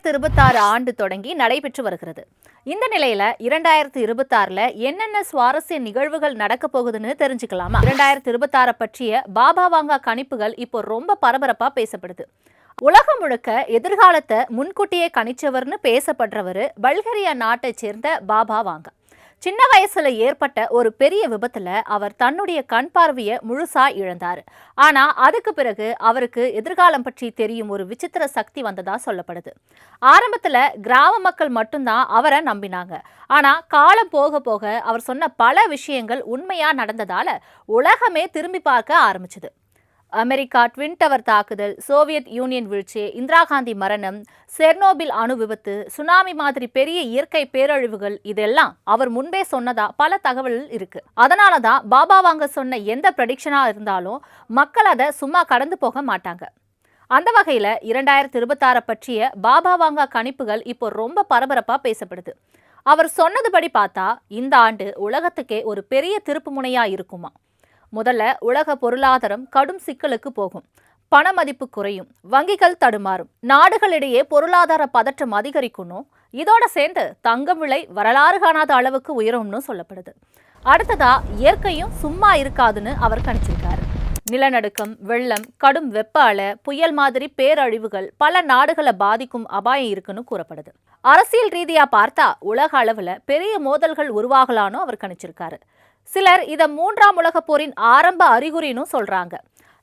2026 ஆண்டு தொடங்கி நடைபெற்று வருகிறது. இந்த நிலையில 2026ல என்னென்ன சுவாரஸ்ய நிகழ்வுகள் நடக்க போகுதுன்னு தெரிஞ்சுக்கலாமா? 2026 பற்றிய பாபா வாங்கா கணிப்புகள் இப்போ ரொம்ப பரபரப்பா பேசப்படுது. உலகம் முழுக்க எதிர்காலத்தை முன்கூட்டியே கணிச்சவர்னு பேசப்படுறவர் பல்கேரியா நாட்டை சேர்ந்த பாபா வாங்கா. சின்ன வயசுல ஏற்பட்ட ஒரு பெரிய விபத்துல அவர் தன்னுடைய கண் பார்வையை முழுசா இழந்தாரு. ஆனா அதுக்கு பிறகு அவருக்கு எதிர்காலம் பற்றி தெரியும் ஒரு விசித்திர சக்தி வந்ததா சொல்லப்படுது. ஆரம்பத்துல கிராம மக்கள் மட்டும்தான் அவரை நம்பினாங்க. ஆனா காலம் போக போக அவர் சொன்ன பல விஷயங்கள் உண்மையா நடந்ததால உலகமே திரும்பி பார்க்க ஆரம்பிச்சது. அமெரிக்கா ட்வின் டவர் தாக்குதல், சோவியத் யூனியன் வீழ்ச்சி, இந்திரா காந்தி மரணம், செர்னோபில் அணு விபத்து, சுனாமி மாதிரி பெரிய இயற்கை பேரழிவுகள் இதெல்லாம் அவர் முன்பே சொன்னதா பல தகவல் இருக்கு. அதனாலதான் பாபா வாங்க சொன்ன எந்த ப்ரெடிக்ஷனா இருந்தாலும் மக்கள் அதை சும்மா கடந்து போக மாட்டாங்க. அந்த வகையில 2026 பற்றிய பாபா வாங்கா கணிப்புகள் இப்போ ரொம்ப பரபரப்பா பேசப்படுது. அவர் சொன்னதுபடி பார்த்தா இந்த ஆண்டு உலகத்துக்கே ஒரு பெரிய திருப்பு முனையா இருக்குமா. முதல்ல உலக பொருளாதாரம் கடும் சிக்கலுக்கு போகும், பண மதிப்பு குறையும், வங்கிகள் தடுமாறும், நாடுகளிடையே பொருளாதார பதற்றம் அதிகரிக்கணும். இதோட சேர்ந்து தங்கம் விலை வரலாறு காணாத அளவுக்கு உயரும்னு சொல்லப்படுது. அடுத்ததா இயற்கையும் சும்மா இருக்காதுன்னு அவர் கணிச்சிருக்காரு. நிலநடுக்கம், வெள்ளம், கடும் வெப்ப அலை, புயல் மாதிரி பேரழிவுகள் பல நாடுகளை பாதிக்கும் அபாயம் இருக்குன்னு கூறப்படுது. அரசியல் ரீதியா பார்த்தா உலக அளவுல பெரிய மோதல்கள் உருவாகலான்னு அவர் கணிச்சிருக்காரு. சிலர் இதை 3ஆம் உலகப் போரின் ஆரம்ப அறிகுறின்னு சொல்றாங்க.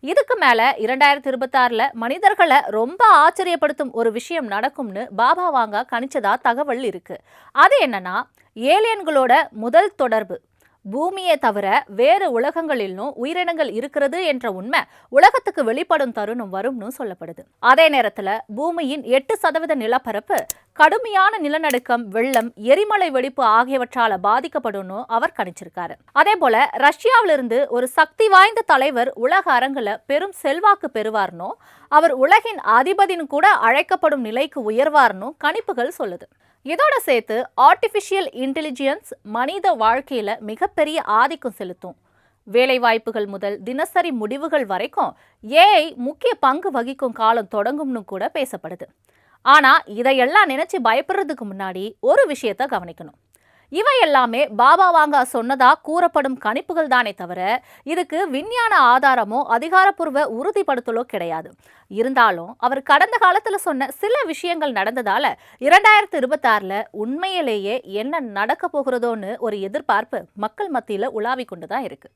இதுக்கு மேல 2026ல மனிதர்களை ரொம்ப ஆச்சரியப்படுத்தும் ஒரு விஷயம் நடக்கும்னு பாபா வாங்கா கணிச்சதா தகவல் இருக்கு. அது என்னன்னா, ஏலியன்களோட முதல் தொடர்பு. பூமியை தவிர வேறு உலகங்களிலும் உயிரினங்கள் இருக்கிறது என்ற உண்மை உலகத்துக்கு வெளிப்படும் தருணம் வரும்னு சொல்லப்படுது. அதே நேரத்துல பூமியின் 8% நிலப்பரப்பு கடுமையான நிலநடுக்கம், வெள்ளம், எரிமலை வெடிப்பு ஆகியவற்றால பாதிக்கப்படும் அவர் கணிச்சிருக்காரு. அதே போல ரஷ்யாவிலிருந்து ஒரு சக்தி வாய்ந்த தலைவர் உலக அரங்குல பெரும் செல்வாக்கு பெறுவார்னோ, அவர் உலகின் அதிபதினு கூட அழைக்கப்படும் நிலைக்கு உயர்வார்னு கணிப்புகள் சொல்லுது. இதோட சேர்த்து ஆர்டிஃபிஷியல் இன்டெலிஜென்ஸ் மனித வாழ்க்கையில மிகப்பெரிய ஆதிக்கம் செலுத்தும். வேலை வாய்ப்புகள் முதல் தினசரி முடிவுகள் வரைக்கும் ஏஐ முக்கிய பங்கு வகிக்கும் காலம் தொடங்கும்னு கூட பேசப்படுது. ஆனா இதையெல்லாம் நினைச்சு பயப்படுறதுக்கு முன்னாடி ஒரு விஷயத்த கவனிக்கணும். இவை எல்லாமே பாபா வாங்கா சொன்னதா கூறப்படும் கணிப்புகள் தானே தவிர இதுக்கு விஞ்ஞான ஆதாரமோ அதிகாரப்பூர்வ உறுதிப்படுத்தலோ கிடையாது. இருந்தாலும் அவர் கடந்த காலத்துல சொன்ன சில விஷயங்கள் நடந்ததால 2026ல உண்மையிலேயே என்ன நடக்க போகிறதோன்னு ஒரு எதிர்பார்ப்பு மக்கள் மத்தியில உலாவிக் கொண்டுதான் இருக்கு.